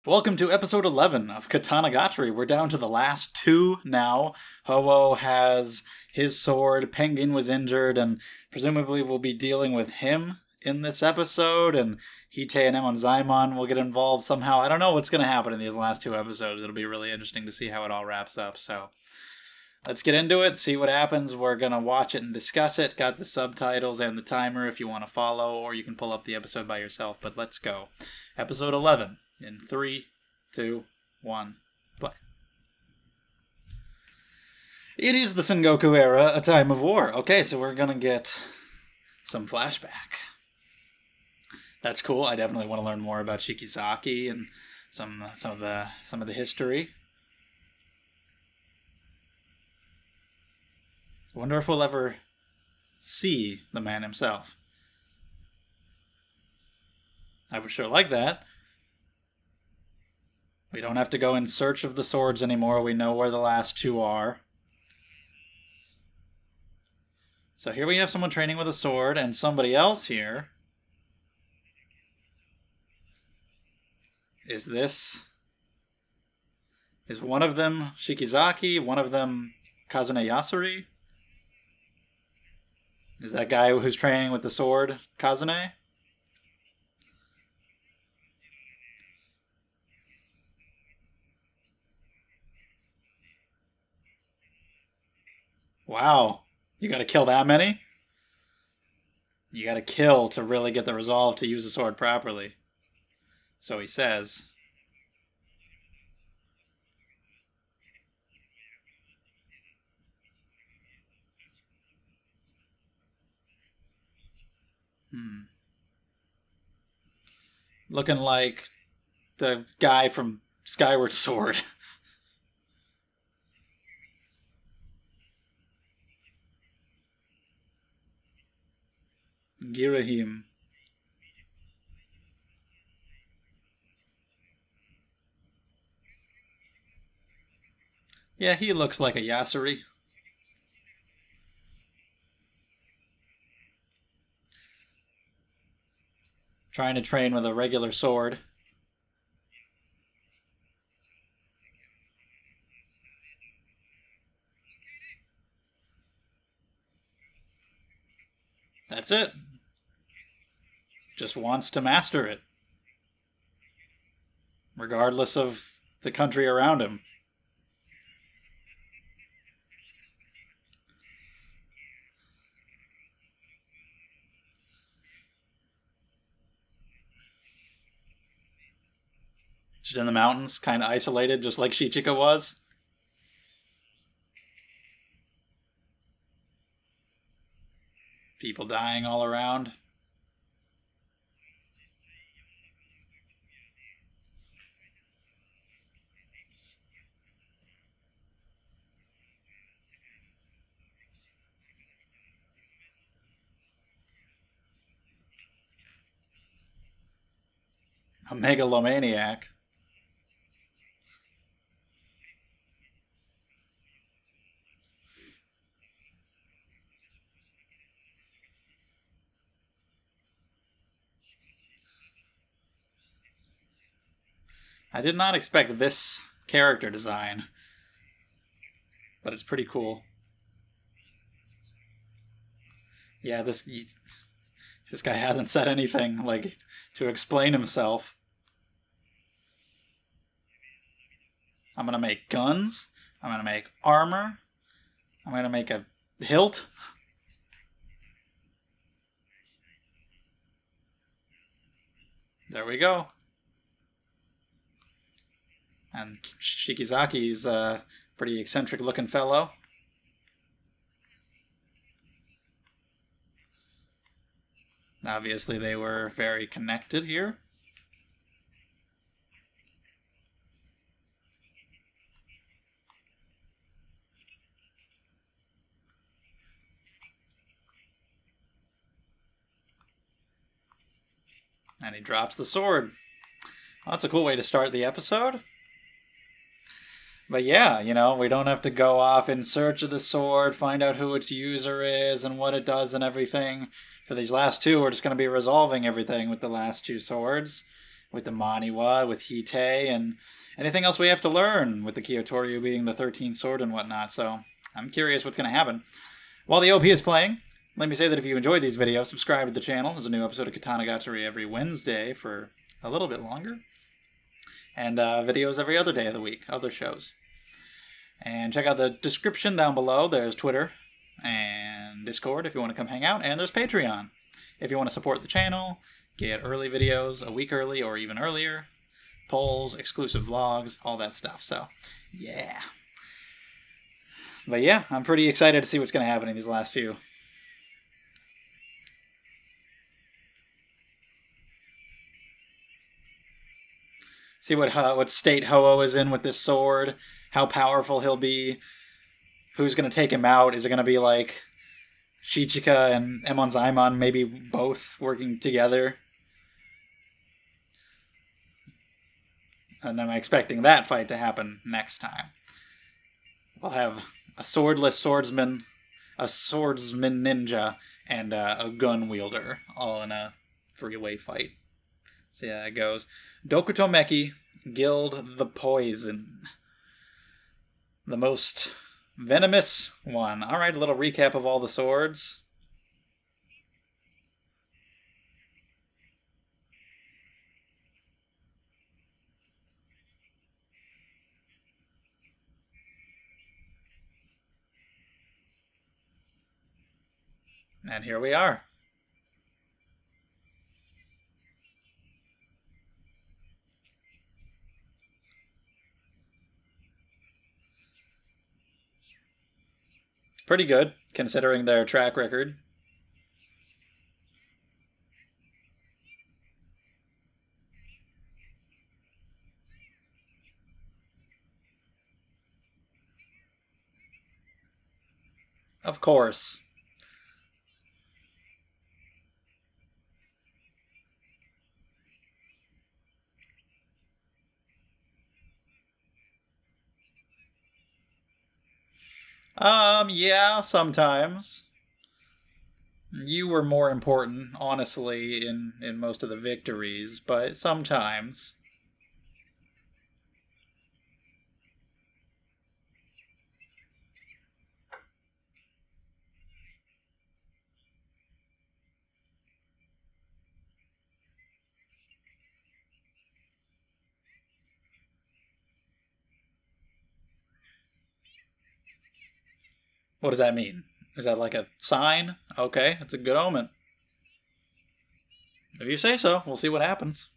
Welcome to episode 11 of Katanagatari. We're down to the last two now. Ho-Oh has his sword, Penguin was injured, and presumably we'll be dealing with him in this episode, and Hite and Emonzaimon will get involved somehow. I don't know what's going to happen in these last two episodes. It'll be really interesting to see how it all wraps up, so let's get into it, see what happens. We're going to watch it and discuss it. Got the subtitles and the timer if you want to follow, or you can pull up the episode by yourself, but let's go. Episode 11. In 3, 2, 1, play. It is the Sengoku era, a time of war. Okay, so we're gonna get some flashback. That's cool. I definitely want to learn more about Shikizaki and some of the history. I wonder if we'll ever see the man himself. I would sure like that. We don't have to go in search of the swords anymore. We know where the last two are. So here we have someone training with a sword, and somebody else here. Is one of them Shikizaki, one of them Kazune Yasuri? Is that guy who's training with the sword Kazune? Wow, you gotta kill that many? You gotta kill to really get the resolve to use the sword properly. So he says. Looking like the guy from Skyward Sword. Girahim. Yeah, he looks like a Yasuri. Trying to train with a regular sword. That's it. Just wants to master it. Regardless of the country around him. Just in the mountains, kind of isolated, just like Shichika was. People dying all around. A megalomaniac. I did not expect this character design, but it's pretty cool. Yeah, this guy hasn't said anything, like, to explain himself. I'm gonna make guns. I'm gonna make armor. I'm gonna make a hilt. There we go. And Shikizaki's a pretty eccentric looking fellow. Obviously they were very connected here. And he drops the sword. Well, that's a cool way to start the episode. But yeah, you know, we don't have to go off in search of the sword, find out who its user is and what it does and everything. For these last two, we're just going to be resolving everything with the last two swords. with the Maniwa, with Hitei, and anything else we have to learn with the Kyotoryu being the 13th sword and whatnot. So I'm curious what's going to happen. While the OP is playing, let me say that if you enjoyed these videos, subscribe to the channel. There's a new episode of Katanagatari every Wednesday for a little bit longer. And videos every other day of the week, other shows. And check out the description down below. There's Twitter and Discord if you want to come hang out. And there's Patreon if you want to support the channel, get early videos a week early or even earlier, polls, exclusive vlogs, all that stuff. So, yeah. But yeah, I'm pretty excited to see what's going to happen in these last few. See what state Ho-Oh is in with this sword, how powerful he'll be, who's going to take him out. Is it going to be like Shichika and Emonzaimon maybe both working together? And I'm expecting that fight to happen next time. We'll have a swordless swordsman, a swordsman ninja, and a gun wielder all in a three-way fight. See how that goes. Dokuto Meki, Guild the Poison. The most venomous one. Alright, a little recap of all the swords. And here we are. Pretty good, considering their track record. Of course. Yeah, sometimes. You were more important, honestly, in most of the victories, but sometimes. What does that mean? Is that like a sign? Okay, it's a good omen. If you say so, we'll see what happens.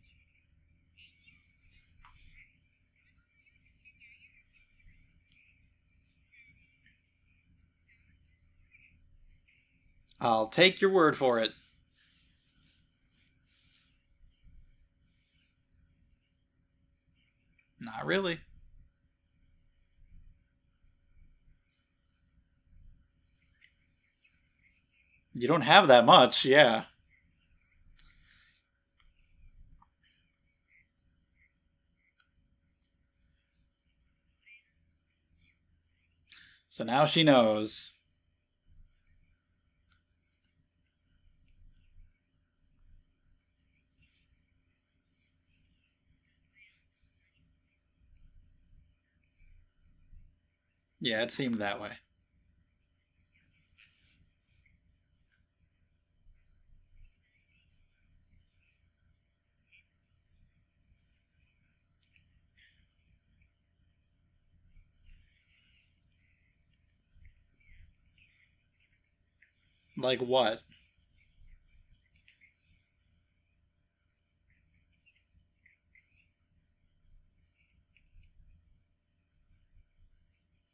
I'll take your word for it. Not really. You don't have that much, yeah. So now she knows. Yeah, it seemed that way. Like what?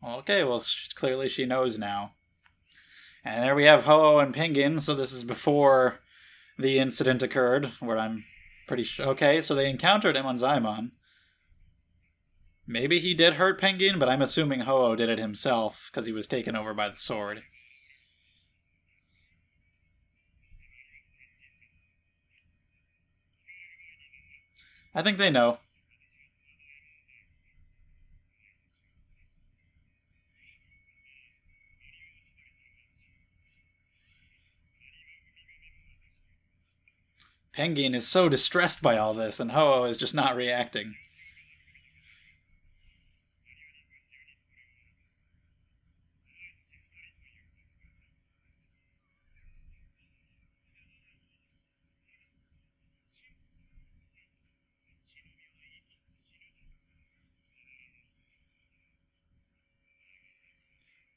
Okay, well, clearly she knows now. And there we have Ho-Oh and Penguin, so this is before the incident occurred, where I'm pretty sure... Okay, so they encountered Emonzaimon. Maybe he did hurt Penguin, but I'm assuming Ho-Oh did it himself, because he was taken over by the sword. I think they know. Penguin is so distressed by all this, and Ho-Oh is just not reacting.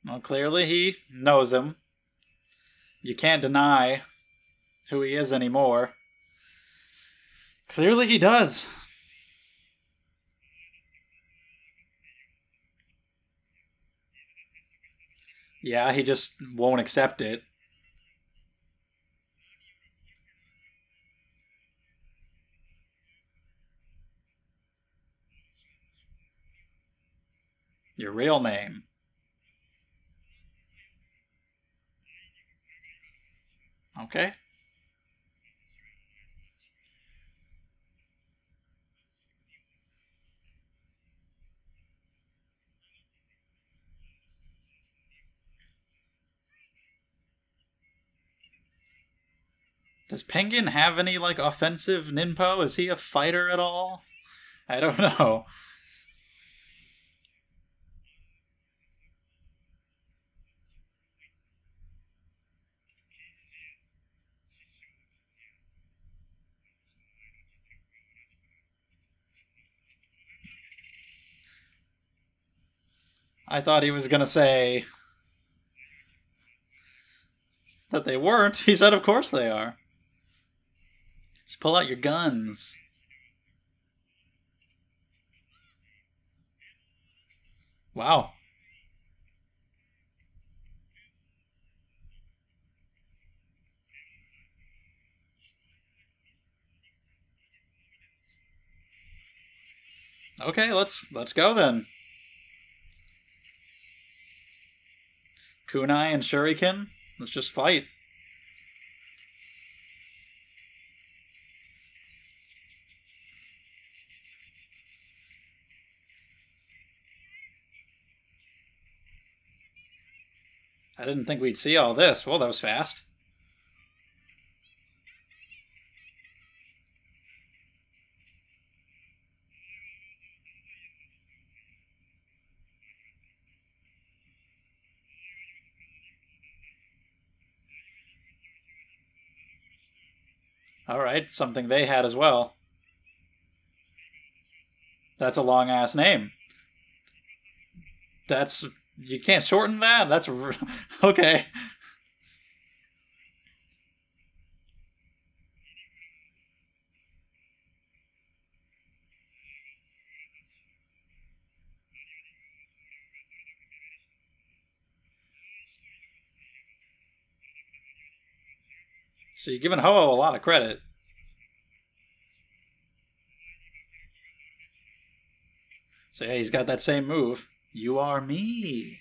Well, clearly he knows him. You can't deny who he is anymore. Clearly he does. Yeah, he just won't accept it. Your real name. Okay. Does Penguin have any, like, offensive ninpo? Is he a fighter at all? I don't know. I thought he was gonna say that they weren't. He said, of course they are. Just pull out your guns. Wow. Okay, let's go then. Kunai and Shuriken, let's just fight. I didn't think we'd see all this. Well, that was fast. Alright, something they had as well. That's a long-ass name. That's... You can't shorten that? That's... Okay. So you're giving Ho-Oh a lot of credit. So yeah, he's got that same move. You are me.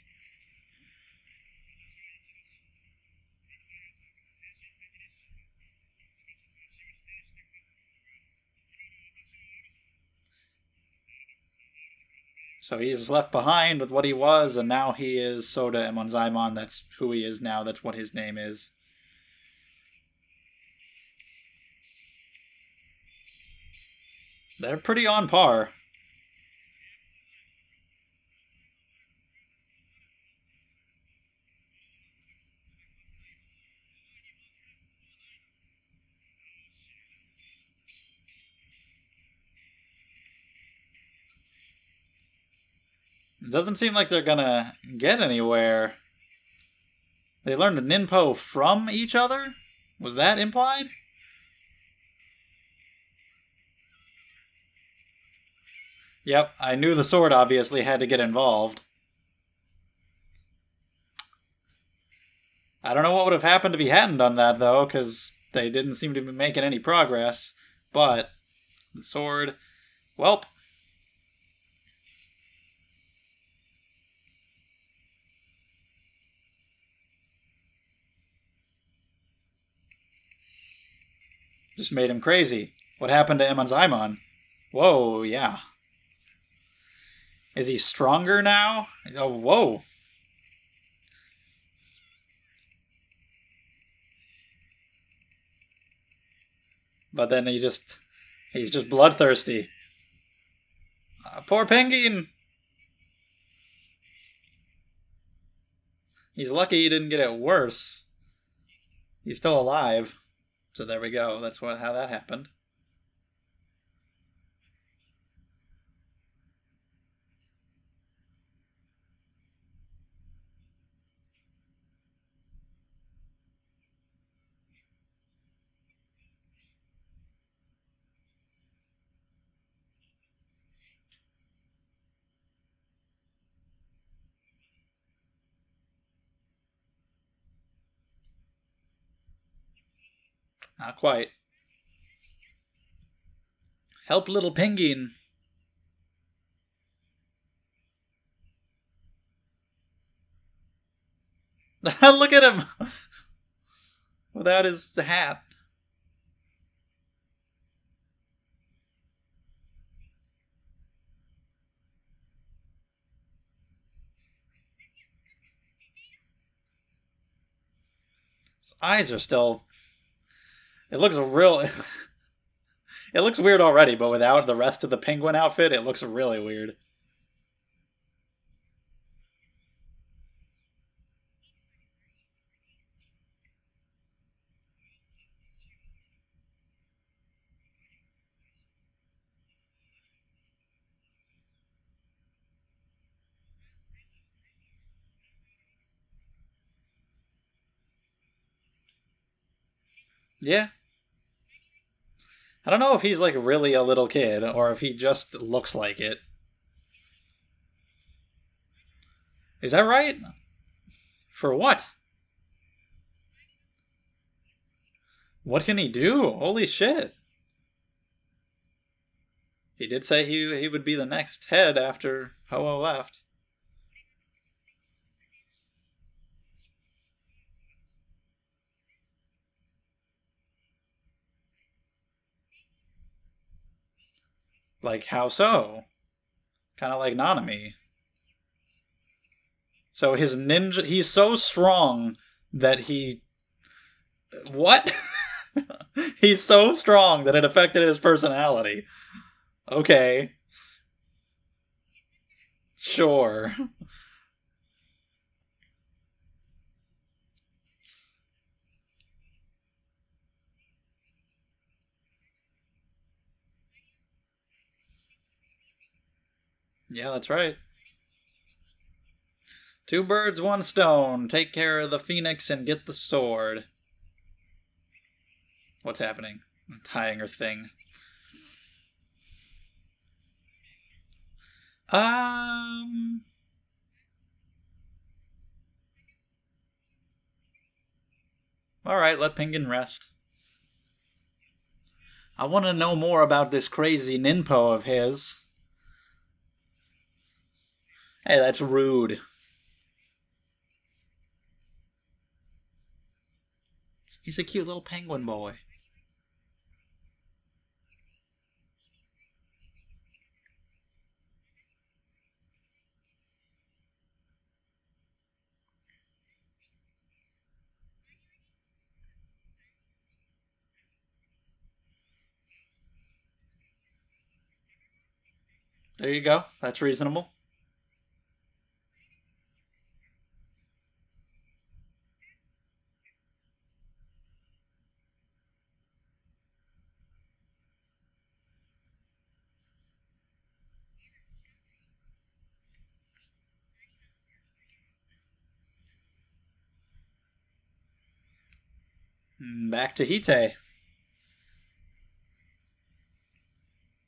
So he's left behind with what he was, and now he is Soda Emonzaimon. That's who he is now. That's what his name is. They're pretty on par. It doesn't seem like they're gonna get anywhere. They learned Ninpo from each other? Was that implied? Yep, I knew the sword obviously had to get involved. I don't know what would have happened if he hadn't done that, though, because they didn't seem to be making any progress. But the sword... Welp. Just made him crazy. What happened to Emonzaimon? Whoa, yeah. Is he stronger now? Oh, whoa. But then he's just bloodthirsty. Poor Penguin! He's lucky he didn't get it worse. He's still alive. So there we go. That's how that happened. Not quite. Help little Penguin. Look at him! Without his hat. His eyes are still... It looks real... It looks weird already, but without the rest of the penguin outfit, it looks really weird. Yeah. I don't know if he's like really a little kid or if he just looks like it. Is that right? For what? What can he do? Holy shit. He did say he would be the next head after Ho-Oh left. Like, how so? Kind of like Nanami. So his ninja... He's so strong that he... What? He's so strong that it affected his personality. Okay. Sure. Yeah, that's right. Two birds, one stone. Take care of the phoenix and get the sword. What's happening? I'm tying her thing. Alright, let Penguin rest. I want to know more about this crazy ninpo of his. Hey, that's rude. He's a cute little penguin boy. There you go. That's reasonable. Back to Hite.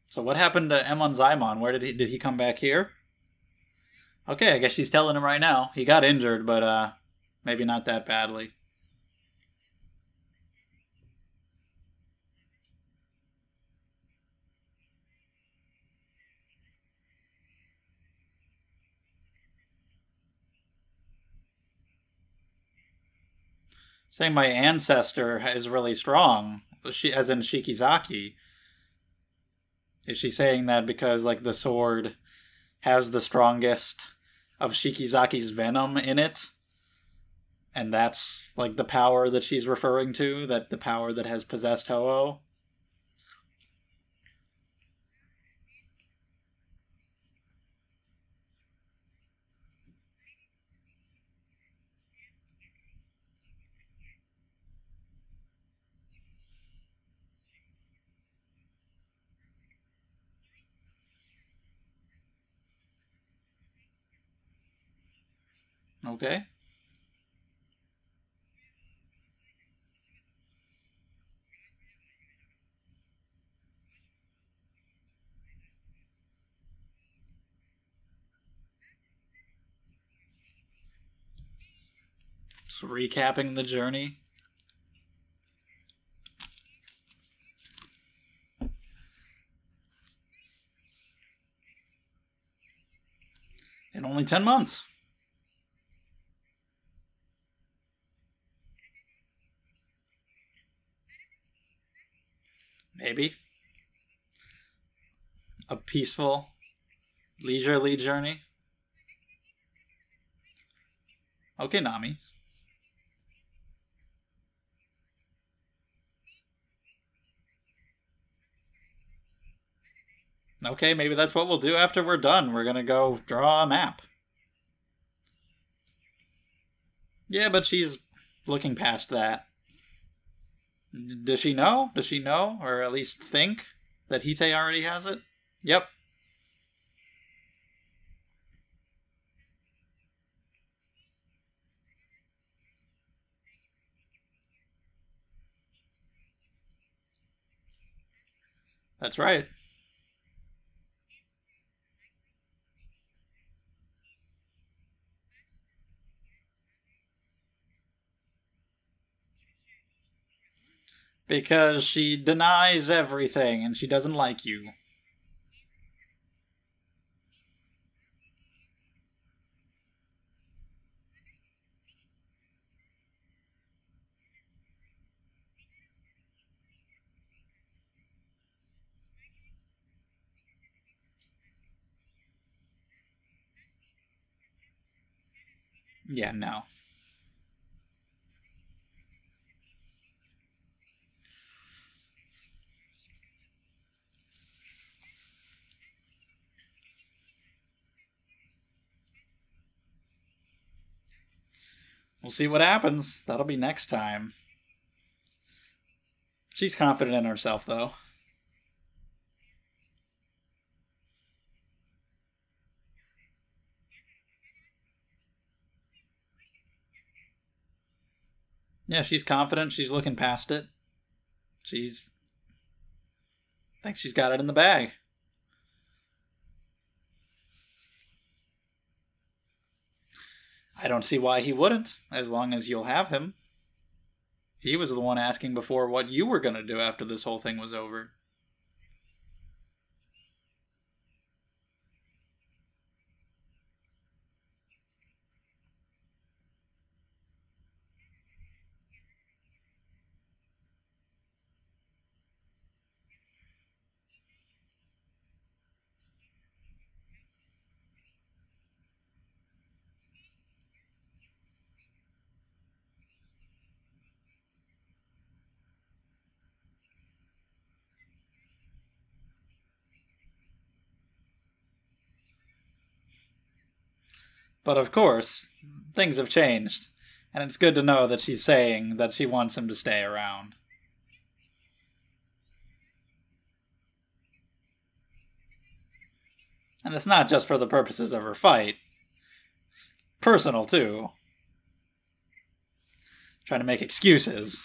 So what happened to Emon Zaimon? Where did he come back here? Okay, I guess she's telling him right now. He got injured, but maybe not that badly. Saying my ancestor is really strong, as in Shikizaki. Is she saying that because like the sword has the strongest of Shikizaki's venom in it? And that's like the power that she's referring to, that the power that has possessed Ho-Oh? Okay. Just recapping the journey. In only 10 months. Maybe. A peaceful, leisurely journey. Okay, Nami. Okay, maybe that's what we'll do after we're done. We're gonna go draw a map. Yeah, but she's looking past that. Does she know? Does she know? Or at least think that Hite already has it? Yep. That's right. Because she denies everything and she doesn't like you. Yeah, no. We'll see what happens. That'll be next time. She's confident in herself, though. Yeah, she's confident. She's looking past it. She's... thinks she's got it in the bag. I don't see why he wouldn't, as long as you'll have him. He was the one asking before what you were going to do after this whole thing was over. But of course, things have changed, and it's good to know that she's saying that she wants him to stay around. And it's not just for the purposes of her fight. It's personal, too. Trying to make excuses.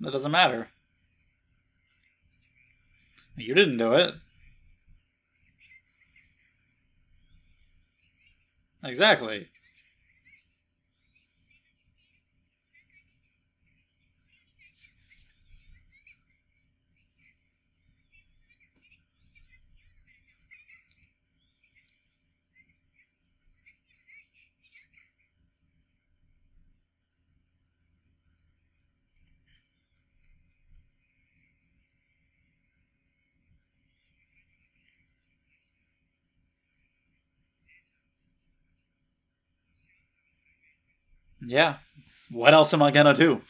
That doesn't matter. You didn't do it. Exactly. Yeah. What else am I gonna do?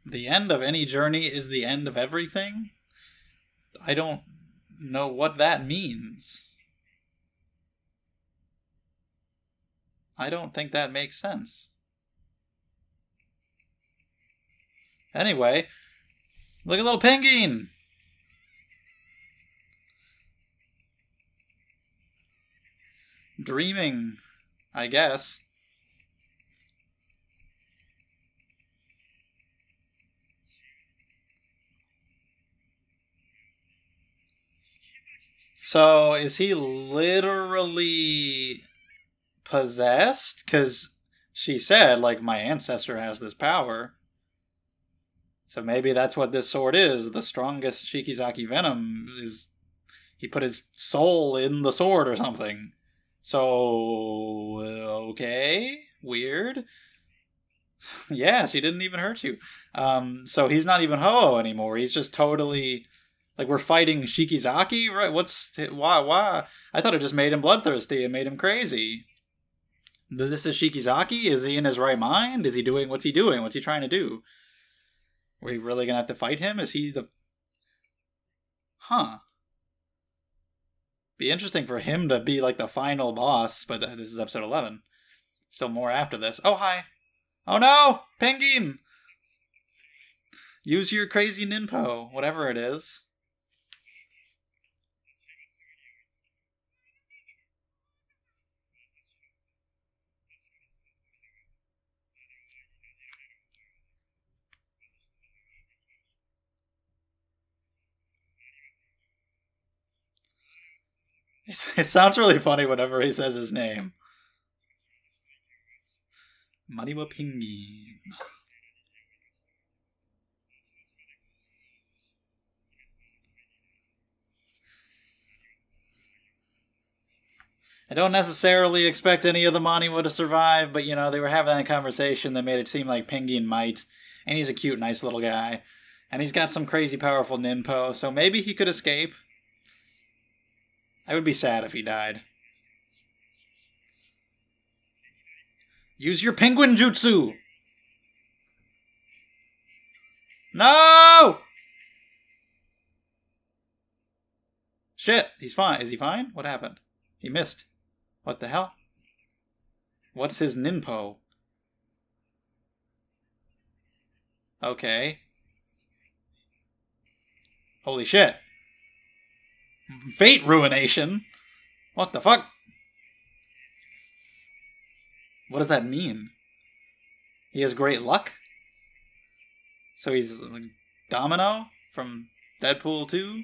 The end of any journey is the end of everything? I don't know what that means. I don't think that makes sense. Anyway, look at little penguin! Dreaming, I guess. So, is he literally possessed? Because she said, like, my ancestor has this power. So maybe that's what this sword is. The strongest Shikizaki venom is... He put his soul in the sword or something. So... okay. Weird. Yeah, she didn't even hurt you. So he's not even Ho-Oh anymore. He's just totally... Like, we're fighting Shikizaki? Right? Why? I thought it just made him bloodthirsty and made him crazy. This is Shikizaki? Is he in his right mind? Is he doing... What's he doing? What's he trying to do? Are we really gonna have to fight him? Is he the... Huh. Be interesting for him to be, like, the final boss, but this is episode 11. Still more after this. Oh, hi! Oh no! Penguin! Use your crazy ninpo, whatever it is. It sounds really funny whenever he says his name. Maniwa Penguin. I don't necessarily expect any of the Maniwa to survive, but, you know, they were having that conversation that made it seem like Penguin might. And he's a cute, nice little guy. And he's got some crazy powerful ninpo, so maybe he could escape. I would be sad if he died. Use your penguin jutsu! No! Shit, he's fine. Is he fine? What happened? He missed. What the hell? What's his ninpo? Okay. Holy shit. Fate ruination? What the fuck? What does that mean? He has great luck? So he's like Domino from Deadpool 2?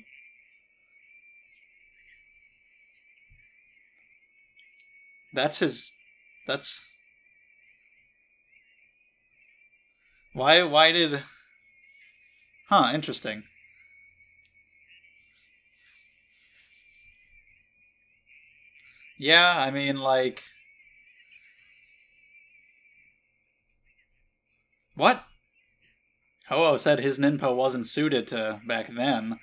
That's his... That's... Why did... Huh, interesting. Yeah, I mean, like... What? Ho-Oh said his ninpo wasn't suited to back then.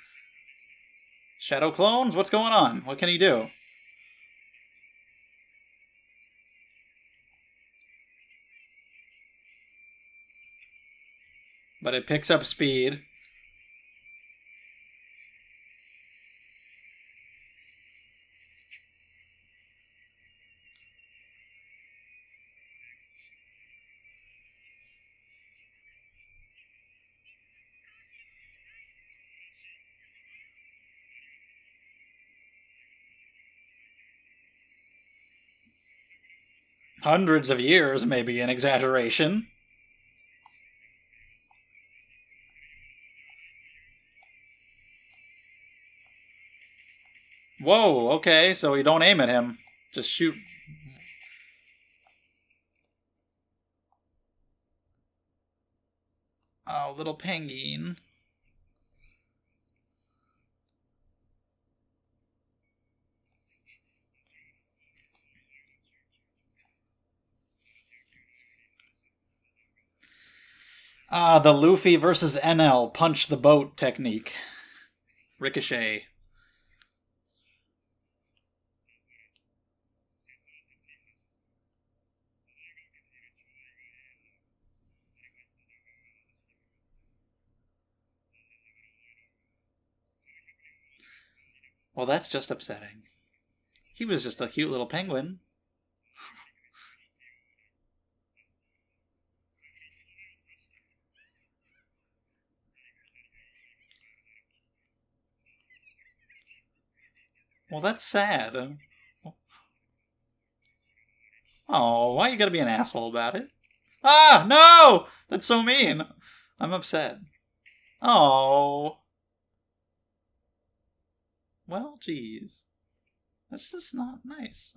Shadow clones? What's going on? What can he do? But it picks up speed. Hundreds of years may be an exaggeration. Whoa, okay, so you don't aim at him. Just shoot. Oh, little penguin. Ah, the Luffy versus NL punch the boat technique. Ricochet. Well, that's just upsetting. He was just a cute little penguin. Well, that's sad. Oh, why you gotta be an asshole about it? Ah, no! That's so mean. I'm upset. Oh. Well, geez. That's just not nice.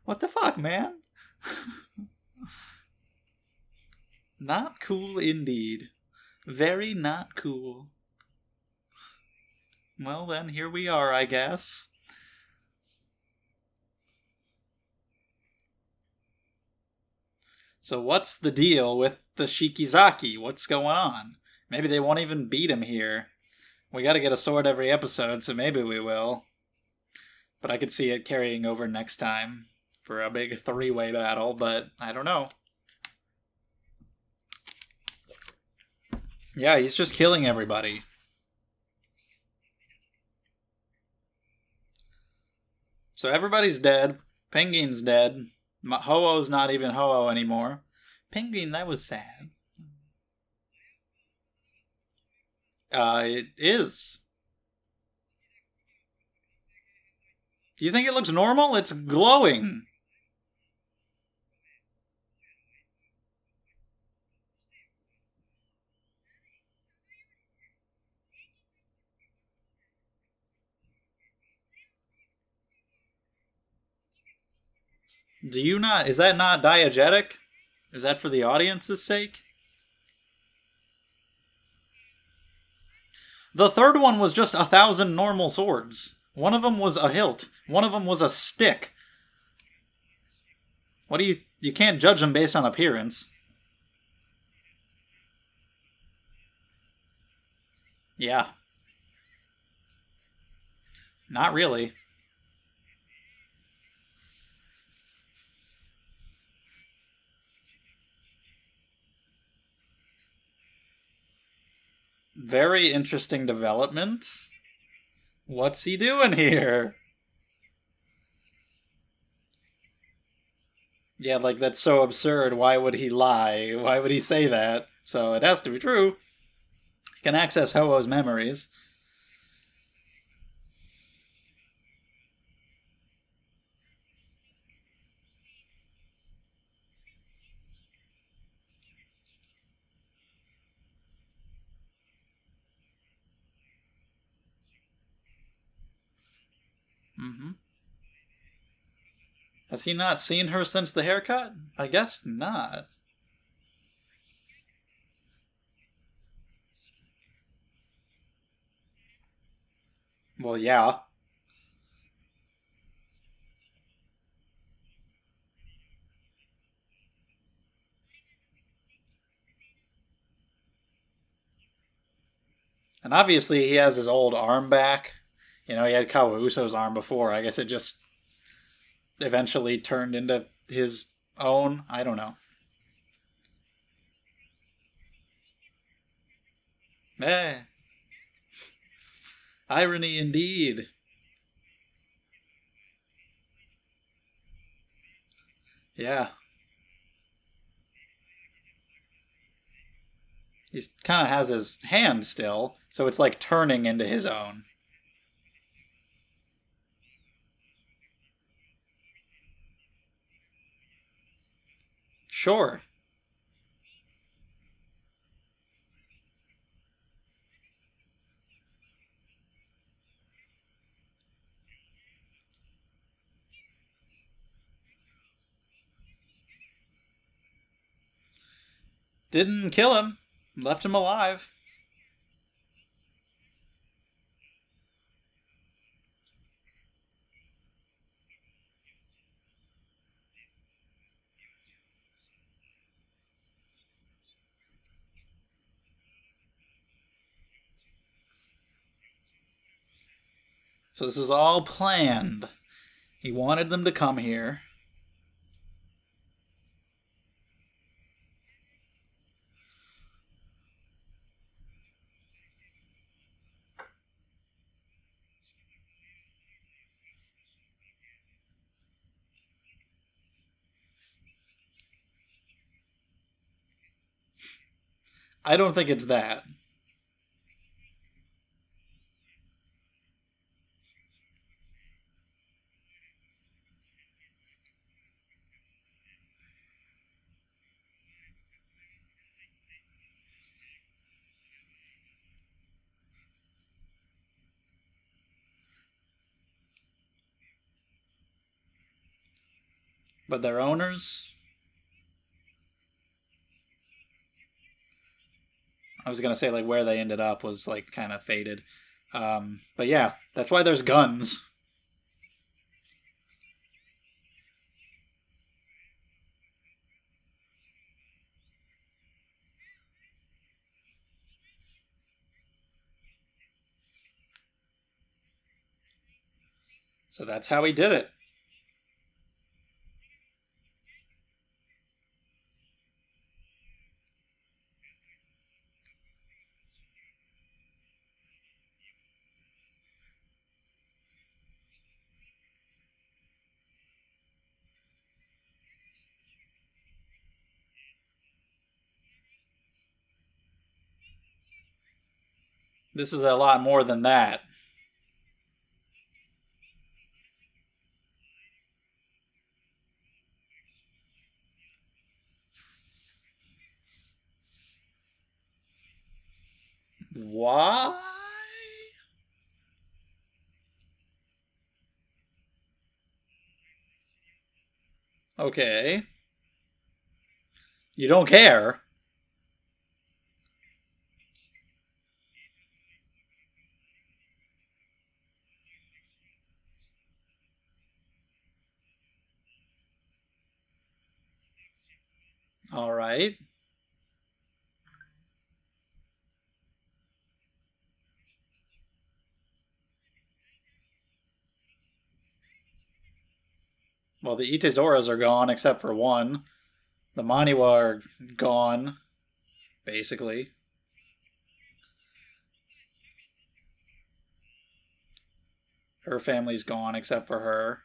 What the fuck, man? Not cool indeed. Very not cool. Well then, here we are, I guess. So what's the deal with the Shikizaki? What's going on? Maybe they won't even beat him here. We gotta get a sword every episode, so maybe we will. But I could see it carrying over next time for a big three-way battle, but I don't know. Yeah, he's just killing everybody. So everybody's dead. Penguin's dead. Ho-Oh's not even Ho-Oh anymore. Penguin, that was sad. It is. Do you think it looks normal? It's glowing. Do you not? Is that not diegetic? Is that for the audience's sake? The third one was just 1,000 normal swords. One of them was a hilt. One of them was a stick. What do you... You can't judge them based on appearance. Yeah. Not really. Very interesting development. What's he doing here? Yeah, like, that's so absurd. Why would he lie? Why would he say that? So it has to be true. He can access Ho-Oh's memories. Mm-hmm. Has he not seen her since the haircut? I guess not. Well, yeah. And obviously he has his old arm back. You know, he had Kawauso's arm before. I guess it just eventually turned into his own. I don't know. Eh. Irony indeed. Yeah. He kind of has his hand still, so it's like turning into his own. Sure. Didn't kill him. Left him alive. So this was all planned. He wanted them to come here. I don't think it's that. But their owners? I was gonna say like where they ended up was like kind of faded. But yeah, that's why there's guns. So that's how he did it. This is a lot more than that. Why? Okay. You don't care. All right. Well, the Itezoras are gone except for one. The Maniwa are gone, basically. Her family's gone except for her.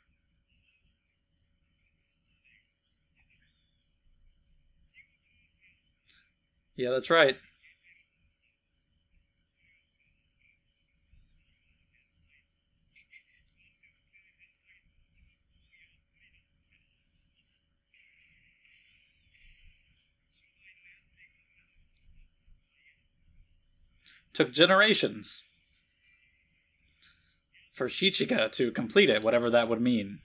Yeah, that's right. Took generations for Shichika to complete it, whatever that would mean.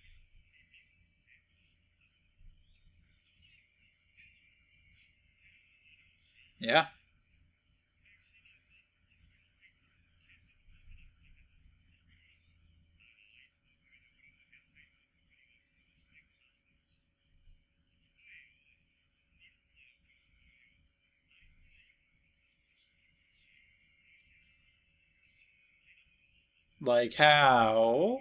Yeah. Like how?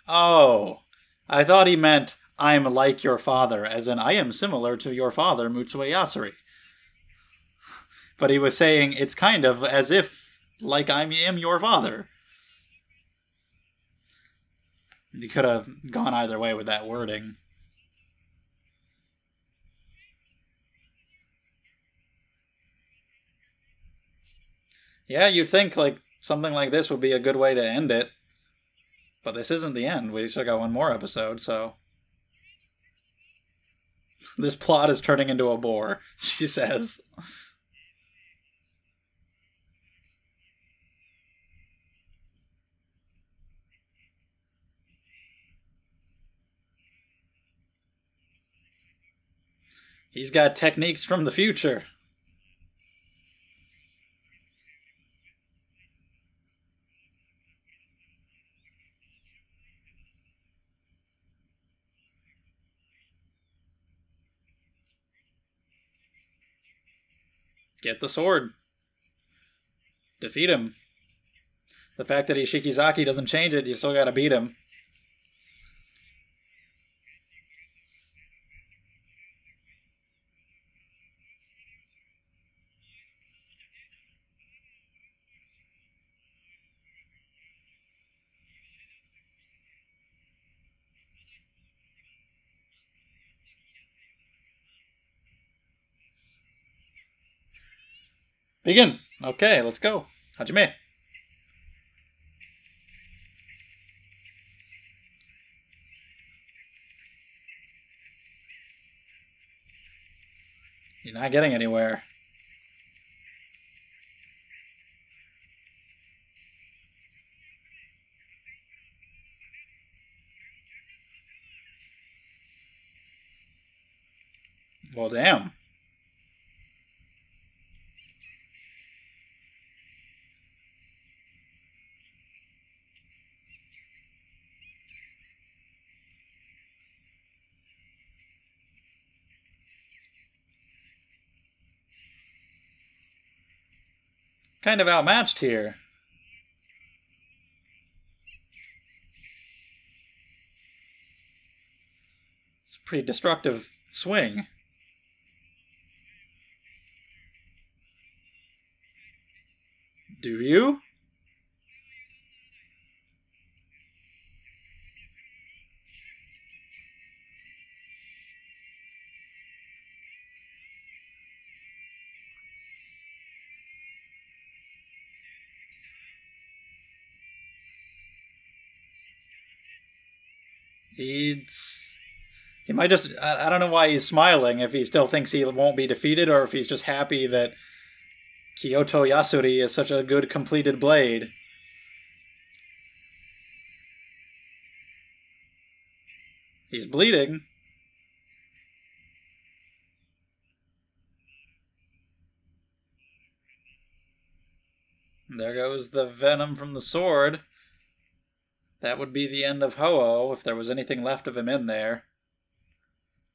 Oh, I thought he meant I'm like your father, as in I am similar to your father, Mutsue Yasuri. But he was saying it's kind of as if like I am your father. You could have gone either way with that wording. Yeah, you'd think like something like this would be a good way to end it. But this isn't the end. We still got one more episode, so this plot is turning into a bore, she says. He's got techniques from the future. Get the sword. Defeat him. The fact that he's Shikizaki doesn't change it. You still gotta beat him. Begin. Okay, let's go. Hajime. You're not getting anywhere. Well, damn. Kind of outmatched here. It's a pretty destructive swing. Do you? He might just... I don't know why he's smiling, if he still thinks he won't be defeated, or if he's just happy that Kyoto Yasuri is such a good completed blade. He's bleeding. There goes the venom from the sword. That would be the end of Ho-Oh, if there was anything left of him in there.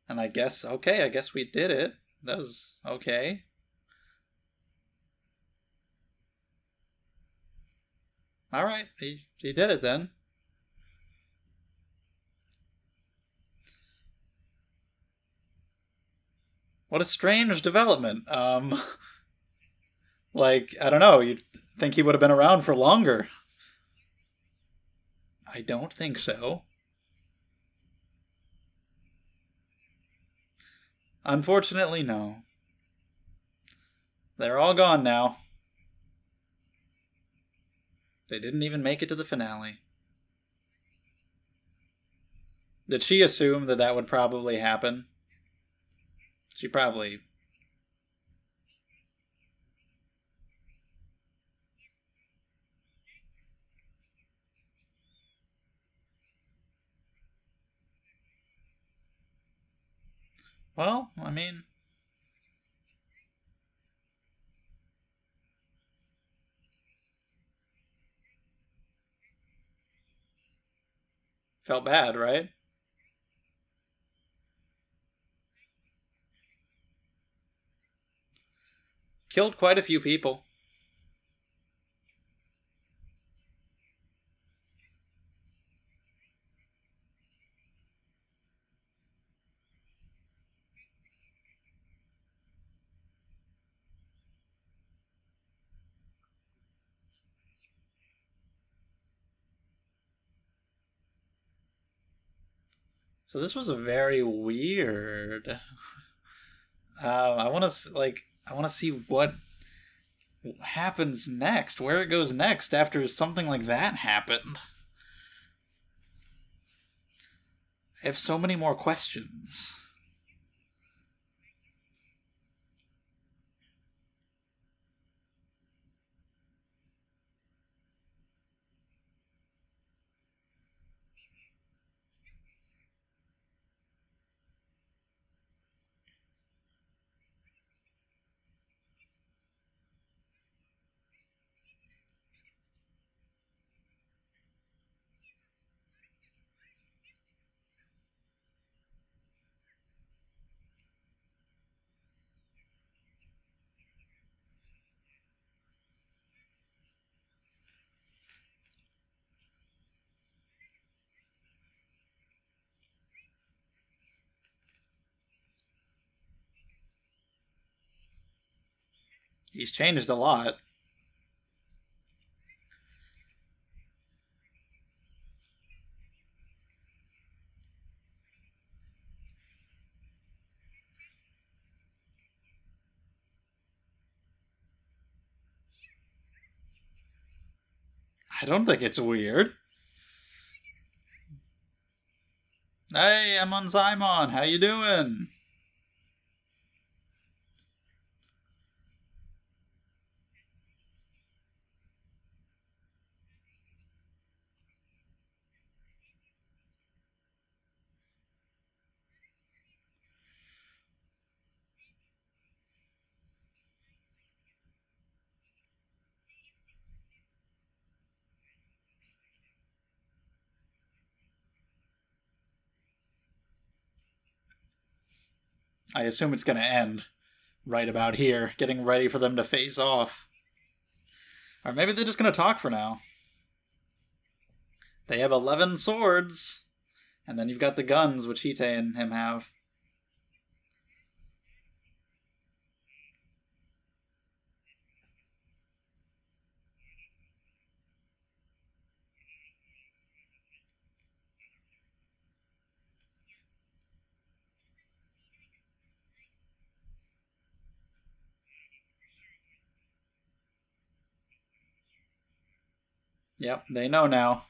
And I guess, okay, I guess we did it. That was okay. Alright, he did it then. What a strange development. Like, I don't know, you'd think he would have been around for longer. I don't think so. Unfortunately, no. They're all gone now. They didn't even make it to the finale. Did she assume that that would probably happen? She probably... Well, I mean... Felt bad, right? Killed quite a few people. So this was a very weird... I want to see what happens next, where it goes next after something like that happened. I have so many more questions. He's changed a lot. I don't think it's weird. Hey, I'm on Zymonn. How you doing? I assume it's going to end right about here, getting ready for them to face off. Or maybe they're just going to talk for now. They have 11 swords, and then you've got the guns, which Hite and him have. Yep, they know now.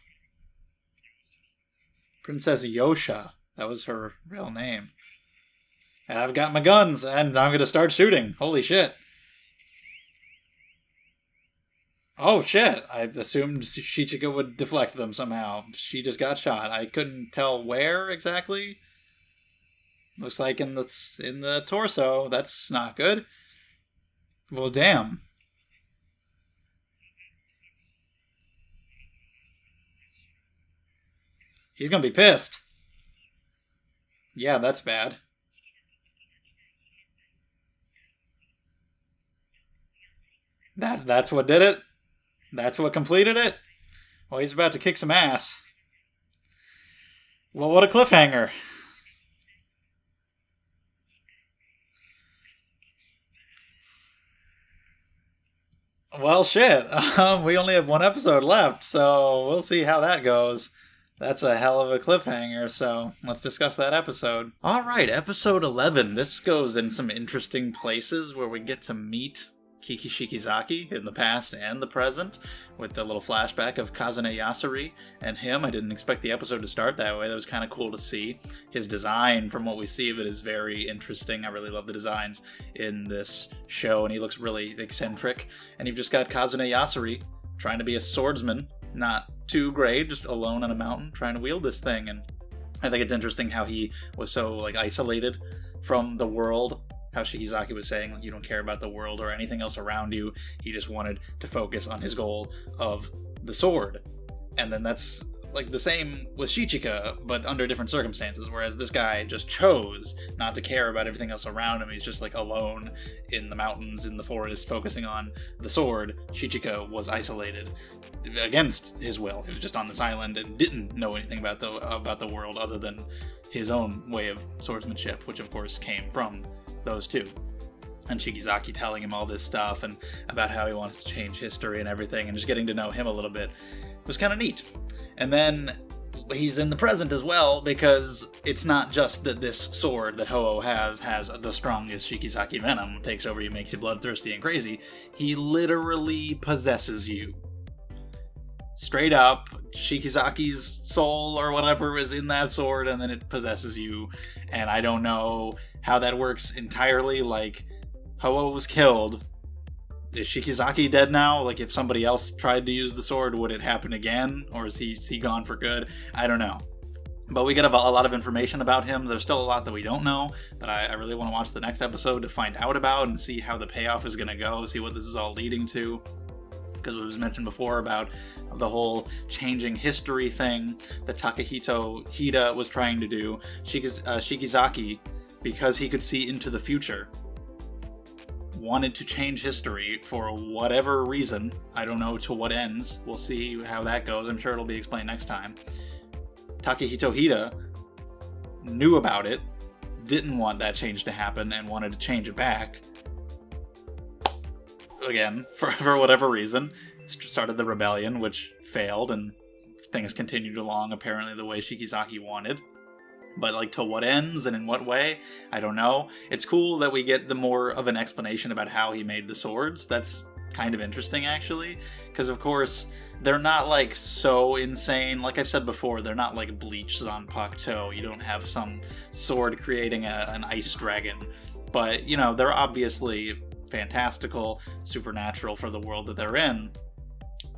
Princess Yosha. That was her real name. And I've got my guns, and I'm going to start shooting. Holy shit. Oh shit, I assumed Shichika would deflect them somehow. She just got shot. I couldn't tell where exactly. Looks like in the torso. That's not good. Well, damn. He's gonna be pissed. Yeah, that's bad. That's what did it? That's what completed it? Well, he's about to kick some ass. Well, what a cliffhanger. Well, shit. We only have one episode left, so we'll see how that goes. That's a hell of a cliffhanger, so let's discuss that episode. Alright, episode 11. This goes in some interesting places where we get to meet Kiki Shikizaki in the past and the present, with the little flashback of Kazune Yasuri and him. I didn't expect the episode to start that way. That was kind of cool to see. His design, from what we see of it, is very interesting. I really love the designs in this show, and he looks really eccentric. And you've just got Kazune Yasuri trying to be a swordsman, not too great, just alone on a mountain trying to wield this thing. And I think it's interesting how he was so like isolated from the world. How Shikizaki was saying, like, you don't care about the world or anything else around you. He just wanted to focus on his goal of the sword. And then that's like the same with Shichika, but under different circumstances. Whereas this guy just chose not to care about everything else around him. He's just like alone in the mountains, in the forest, focusing on the sword. Shichika was isolated against his will. He was just on this island and didn't know anything about the world other than his own way of swordsmanship, which of course came from those two. And Shikizaki telling him all this stuff and about how he wants to change history and everything, and just getting to know him a little bit was kind of neat. And then he's in the present as well, because it's not just that this sword that Ho-Oh has the strongest Shikizaki venom, takes over you, makes you bloodthirsty and crazy. He literally possesses you. Straight up, Shikizaki's soul or whatever is in that sword, and then it possesses you. And I don't know how that works entirely. Like, Ho-Oh was killed. Is Shikizaki dead now? Like, if somebody else tried to use the sword, would it happen again? Or is he gone for good? I don't know. But we get a lot of information about him. There's still a lot that we don't know, that I really want to watch the next episode to find out about and see how the payoff is going to go, see what this is all leading to. Because it was mentioned before about the whole changing history thing that Takahito Hida was trying to do. Shikizaki, because he could see into the future, wanted to change history for whatever reason. I don't know to what ends. We'll see how that goes. I'm sure it'll be explained next time. Takahito Hida knew about it, didn't want that change to happen, and wanted to change it back. Again, for whatever reason, started the rebellion, which failed, and things continued along apparently the way Shikizaki wanted. But, like, to what ends and in what way, I don't know. It's cool that we get the more of an explanation about how he made the swords. That's kind of interesting, actually, because of course they're not like so insane. Like I've said before, they're not like Bleach Zanpakuto. You don't have some sword creating an ice dragon, but you know, they're obviously fantastical, supernatural for the world that they're in.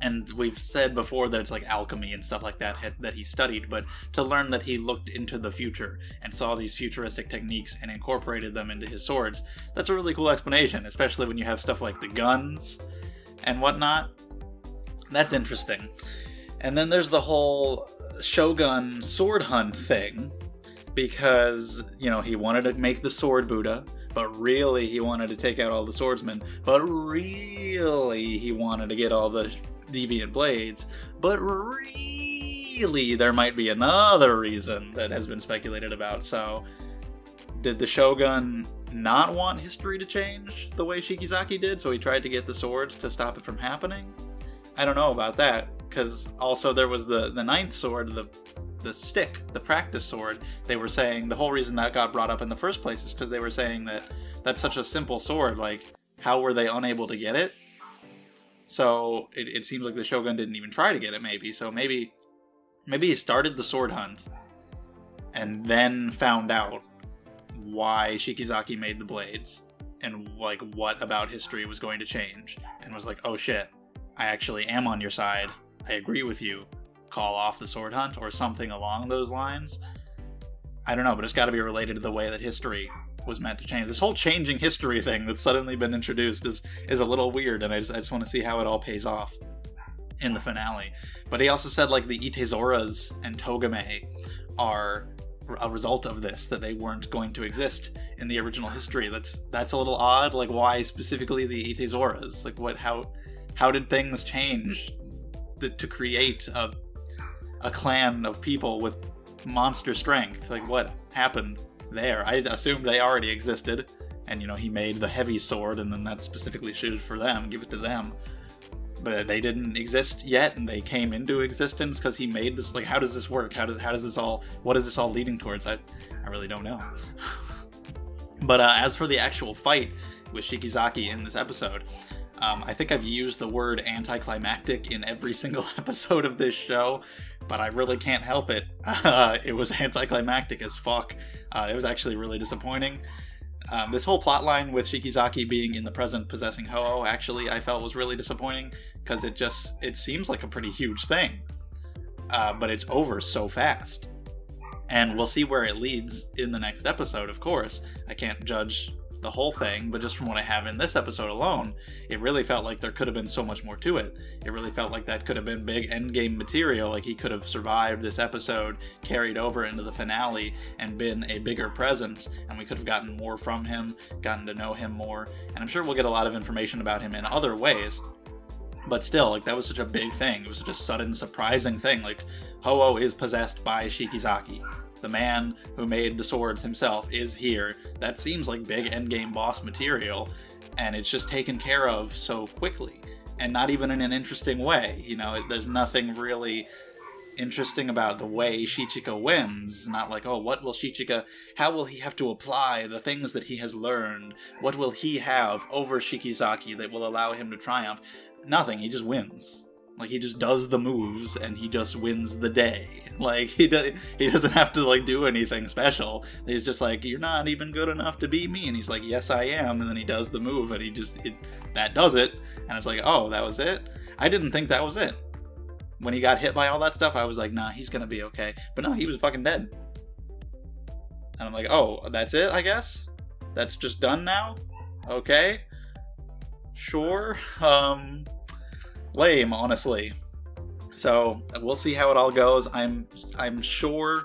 And we've said before that it's like alchemy and stuff like that that he studied, but to learn that he looked into the future and saw these futuristic techniques and incorporated them into his swords, that's a really cool explanation, especially when you have stuff like the guns and whatnot. That's interesting. And then there's the whole Shogun sword hunt thing, because, you know, he wanted to make the sword Buddha, but really he wanted to take out all the swordsmen, but really he wanted to get all the deviant blades, but really there might be another reason that has been speculated about. So did the Shogun not want history to change the way Shikizaki did, so he tried to get the swords to stop it from happening? I don't know about that, because also there was the ninth sword, the stick, the practice sword. They were saying the whole reason that got brought up in the first place is because they were saying that that's such a simple sword, like, how were they unable to get it? So it seems like the Shogun didn't even try to get it, maybe. So maybe he started the sword hunt and then found out why Shikizaki made the blades and like what about history was going to change, and was like, oh shit, I actually am on your side. I agree with you. Call off the sword hunt or something along those lines. I don't know, but it's got to be related to the way that history was meant to change. This whole changing history thing that's suddenly been introduced is a little weird, and I just want to see how it all pays off in the finale. But he also said like the Itezoras and Togame are a result of this, that they weren't going to exist in the original history. That's a little odd. Like, why specifically the Itezoras? Like, what? How did things change to create a clan of people with monster strength? Like, what happened there? I assumed they already existed, and you know, he made the heavy sword, and then that's specifically suited for them, give it to them. But they didn't exist yet, and they came into existence because he made this. Like, how does this work? How does this all? What is this all leading towards? I really don't know. But as for the actual fight with Shikizaki in this episode, I think I've used the word anticlimactic in every single episode of this show, but I really can't help it. It was anticlimactic as fuck. It was actually really disappointing. This whole plotline with Shikizaki being in the present possessing Ho-Oh, actually, I felt was really disappointing, because it seems like a pretty huge thing, but it's over so fast. And we'll see where it leads in the next episode, of course. I can't judge the whole thing, but just from what I have in this episode alone, it really felt like there could have been so much more to it. It really felt like that could have been big endgame material, like he could have survived this episode, carried over into the finale, and been a bigger presence, and we could have gotten more from him, gotten to know him more, and I'm sure we'll get a lot of information about him in other ways. But still, like, that was such a big thing. It was such a sudden, surprising thing. Like, Ho-Oh is possessed by Shikizaki. The man who made the swords himself is here. That seems like big endgame boss material, and it's just taken care of so quickly, and not even in an interesting way. You know, there's nothing really interesting about the way Shichika wins. Not like, oh, what will Shichika, how will he have to apply the things that he has learned? What will he have over Shikizaki that will allow him to triumph? Nothing, he just wins. Like, he just does the moves, and he just wins the day. Like, he doesn't have to, like, do anything special. He's just like, you're not even good enough to beat me. And he's like, yes, I am. And then he does the move, and that does it. And it's like, oh, that was it? I didn't think that was it. When he got hit by all that stuff, I was like, nah, he's gonna be okay. But no, he was fucking dead. And I'm like, oh, that's it, I guess? That's just done now? Okay. Sure. Lame, honestly. So we'll see how it all goes. I'm sure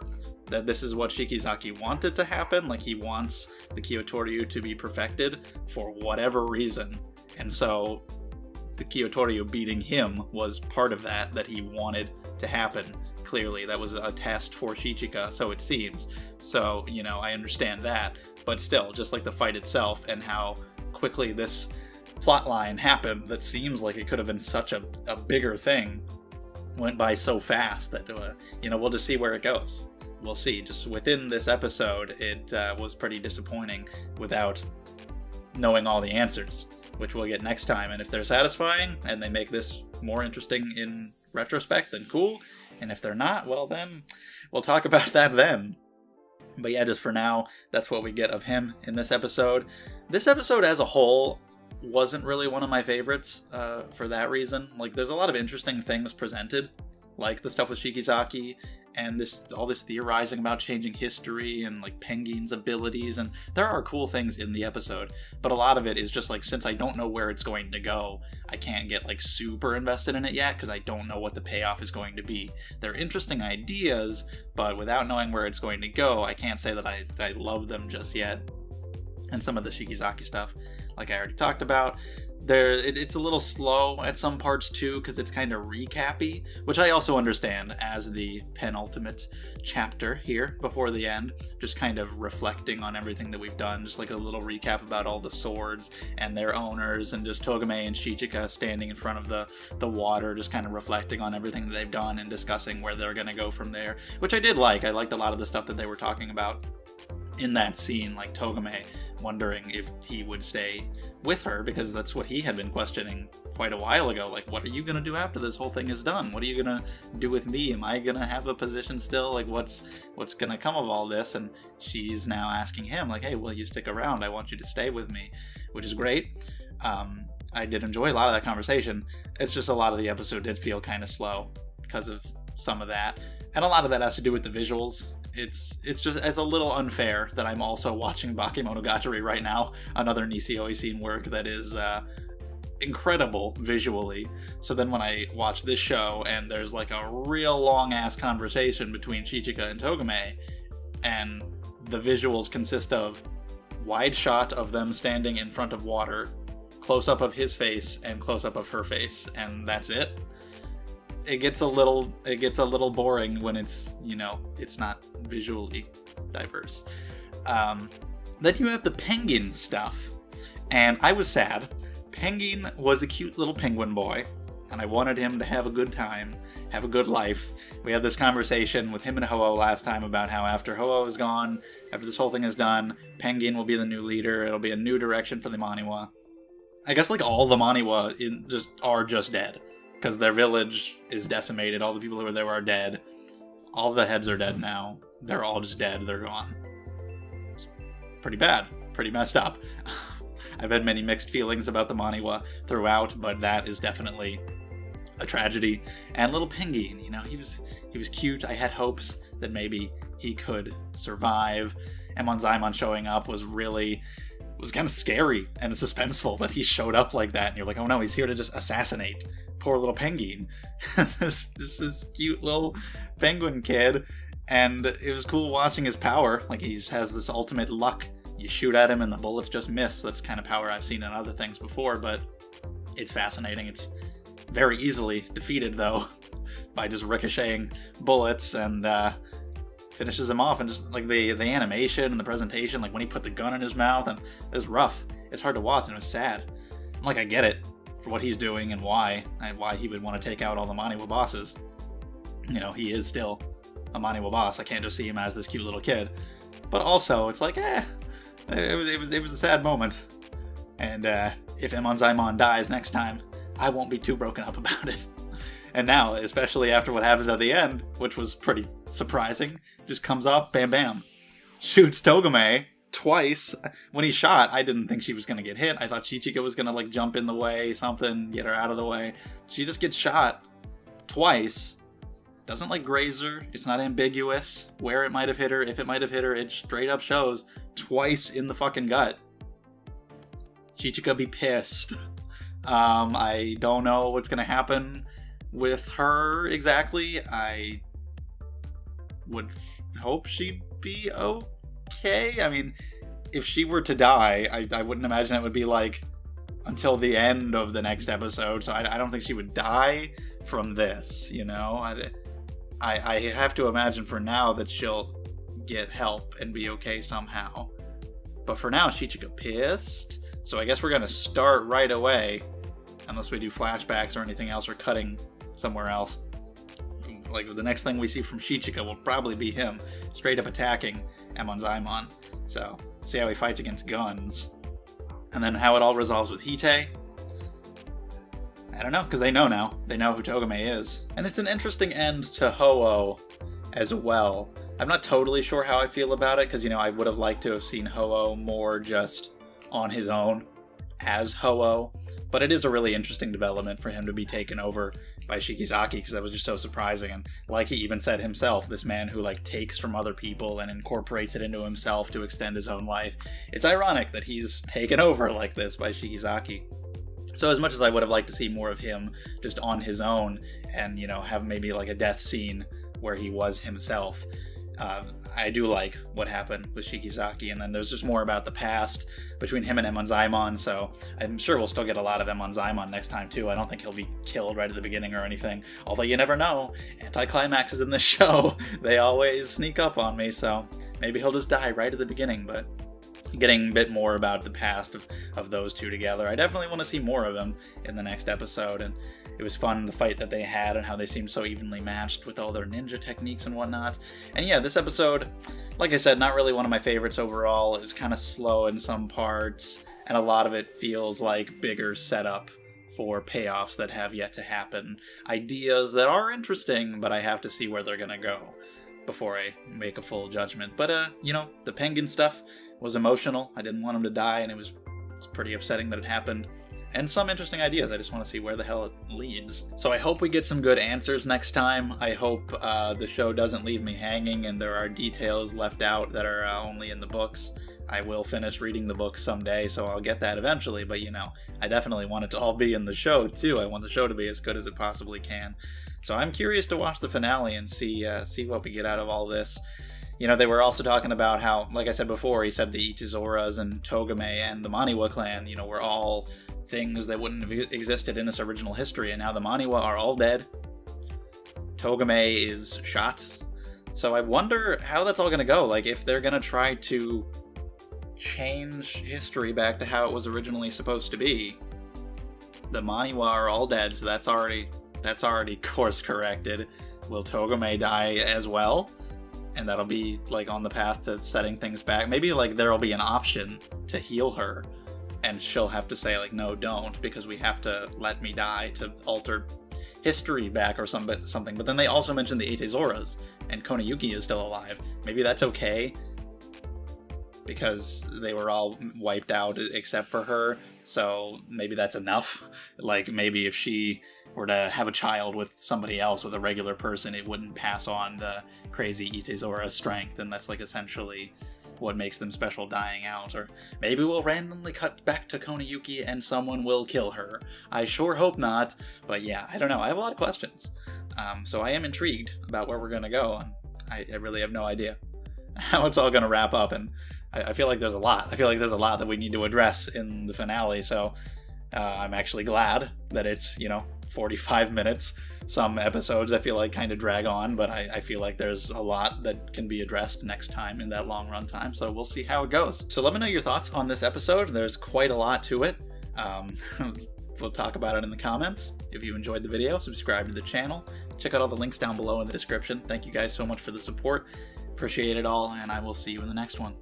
that this is what Shikizaki wanted to happen. Like, he wants the Kyotoryu to be perfected for whatever reason, and so the Kyotoryu beating him was part of that he wanted to happen. Clearly, that was a test for Shichika, so it seems. So, you know, I understand that, but still, just like the fight itself and how quickly this plotline happened that seems like it could have been such a bigger thing, went by so fast that, you know, we'll just see where it goes. We'll see. Just within this episode, it was pretty disappointing without knowing all the answers. which we'll get next time. And if they're satisfying and they make this more interesting in retrospect, then cool. And if they're not, well then, we'll talk about that then. But yeah, just for now, that's what we get of him in this episode. This episode as a whole wasn't really one of my favorites for that reason. Like, there's a lot of interesting things presented, like the stuff with Shikizaki and all this theorizing about changing history and like Penguin's abilities, and there are cool things in the episode, but a lot of it is just like, since I don't know where it's going to go, I can't get like super invested in it yet because I don't know what the payoff is going to be. They're interesting ideas, but without knowing where it's going to go, I can't say that I love them just yet. And some of the Shikizaki stuff, like I already talked about, it's a little slow at some parts too, because it's kind of recappy, which I also understand as the penultimate chapter here before the end, just kind of reflecting on everything that we've done, just like a little recap about all the swords and their owners, and just Togame and Shichika standing in front of the water, just kind of reflecting on everything that they've done and discussing where they're going to go from there, which I did like. I liked a lot of the stuff that they were talking about in that scene, like Togame wondering if he would stay with her, because that's what he had been questioning quite a while ago. Like, what are you gonna do after this whole thing is done? What are you gonna do with me? Am I gonna have a position still? Like, what's gonna come of all this? And she's now asking him, like, hey, will you stick around? I want you to stay with me, which is great. I did enjoy a lot of that conversation. It's just a lot of the episode did feel kind of slow because of some of that, and a lot of that has to do with the visuals. It's a little unfair that I'm also watching Bakemonogatari right now, another Nisio Oisin work that is incredible visually. So then when I watch this show and there's like a real long ass conversation between Shichika and Togame, and the visuals consist of wide shot of them standing in front of water, close up of his face and close up of her face, and that's it. It gets a little boring when it's, you know, it's not visually diverse. Then you have the Penguin stuff, and I was sad. Penguin was a cute little penguin boy, and I wanted him to have a good time, have a good life. We had this conversation with him and Ho-Oh last time about how after Ho-Oh is gone, after this whole thing is done, Penguin will be the new leader. It'll be a new direction for the Maniwa. I guess like all the Maniwa are just dead, because their village is decimated. All the people who were there are dead. All the heads are dead now. They're all just dead. They're gone. It's pretty bad. Pretty messed up. I've had many mixed feelings about the Maniwa throughout, but that is definitely a tragedy. And little Penguin, you know, he was cute. I had hopes that maybe he could survive. Emonzaimon showing up was kind of scary and suspenseful that he showed up like that, and you're like, oh no, he's here to just assassinate poor little Penguin. this cute little penguin kid, and it was cool watching his power. Like, he has this ultimate luck. You shoot at him and the bullets just miss. That's kind of power I've seen in other things before, but it's fascinating. It's very easily defeated, though, by just ricocheting bullets, and finishes him off. And just like the animation and the presentation, like when he put the gun in his mouth, and it was rough. It's hard to watch, and it was sad. Like, I get it for what he's doing and why he would want to take out all the Maniwa bosses. You know, he is still a Maniwa boss. I can't just see him as this cute little kid. But also, it's like, it was a sad moment. And if Emonzaimon dies next time, I won't be too broken up about it. And now, especially after what happens at the end, which was pretty surprising, just comes up, bam bam, shoots Togame twice. When he shot, I didn't think she was going to get hit. I thought Shichika was going to like jump in the way, something, get her out of the way. She just gets shot twice. Doesn't like graze her. It's not ambiguous where it might have hit her. If it might have hit her, it straight up shows twice in the fucking gut. Shichika be pissed. I don't know what's going to happen with her exactly. I would hope she'd be okay. I mean, if she were to die, I wouldn't imagine it would be like until the end of the next episode, so I don't think she would die from this, you know? I have to imagine for now that she'll get help and be okay somehow. But for now, Shichika pissed, so I guess we're gonna start right away, unless we do flashbacks or anything else, or cutting somewhere else. Like, the next thing we see from Shichika will probably be him straight up attacking Emonzaimon. So, see how he fights against guns. And then how it all resolves with Hite, I don't know, because they know now. They know who Togame is. And it's an interesting end to Ho-Oh as well. I'm not totally sure how I feel about it, because, you know, I would have liked to have seen Ho-Oh more just on his own as Ho-Oh. But it is a really interesting development for him to be taken over by Shikizaki, because that was just so surprising. And like he even said himself, this man who like takes from other people and incorporates it into himself to extend his own life. It's ironic that he's taken over like this by Shikizaki. So as much as I would have liked to see more of him just on his own and, you know, have maybe like a death scene where he was himself, I do like what happened with Shikizaki. And then there's just more about the past between him and Emonzaimon, so I'm sure we'll still get a lot of Emonzaimon next time too. I don't think he'll be killed right at the beginning or anything, although you never know. Anticlimaxes in this show, they always sneak up on me, so maybe he'll just die right at the beginning. But getting a bit more about the past of those two together, I definitely want to see more of them in the next episode. And it was fun, the fight that they had and how they seemed so evenly matched with all their ninja techniques and whatnot. And yeah, this episode, like I said, not really one of my favorites overall. It was kind of slow in some parts, and a lot of it feels like bigger setup for payoffs that have yet to happen. Ideas that are interesting, but I have to see where they're gonna go before I make a full judgment. But, you know, the penguin stuff was emotional. I didn't want him to die, and it's pretty upsetting that it happened. And some interesting ideas. I just want to see where the hell it leads. So I hope we get some good answers next time. I hope the show doesn't leave me hanging and there are details left out that are only in the books. I will finish reading the book someday, so I'll get that eventually. But, you know, I definitely want it to all be in the show, too. I want the show to be as good as it possibly can. So I'm curious to watch the finale and see what we get out of all this. You know, they were also talking about how, like I said before, he said the Itizoras and Togame and the Maniwa clan, you know, were all things that wouldn't have existed in this original history, and now the Maniwa are all dead. Togame is shot. So I wonder how that's all going to go. Like, if they're going to try to change history back to how it was originally supposed to be. The Maniwa are all dead, so that's already course corrected. Will Togame die as well? And that'll be, like, on the path to setting things back. Maybe, like, there'll be an option to heal her, and she'll have to say, like, no, don't, because we have to let me die to alter history back or something. But then they also mentioned the Itizoras, and Konayuki is still alive. Maybe that's okay, because they were all wiped out except for her, so maybe that's enough. Like, maybe if she were to have a child with somebody else, with a regular person, it wouldn't pass on the crazy Itezora strength, and that's, like, essentially what makes them special, dying out. Or maybe we'll randomly cut back to Konayuki and someone will kill her. I sure hope not, but yeah, I don't know. I have a lot of questions. So I am intrigued about where we're gonna go, and I really have no idea how it's all gonna wrap up, and I feel like there's a lot. I feel like there's a lot that we need to address in the finale, so I'm actually glad that it's, you know, 45 minutes. Some episodes I feel like kind of drag on, but I feel like there's a lot that can be addressed next time in that long run time, so we'll see how it goes. So let me know your thoughts on this episode. There's quite a lot to it. We'll talk about it in the comments. If you enjoyed the video, subscribe to the channel. Check out all the links down below in the description. Thank you guys so much for the support. Appreciate it all, and I will see you in the next one.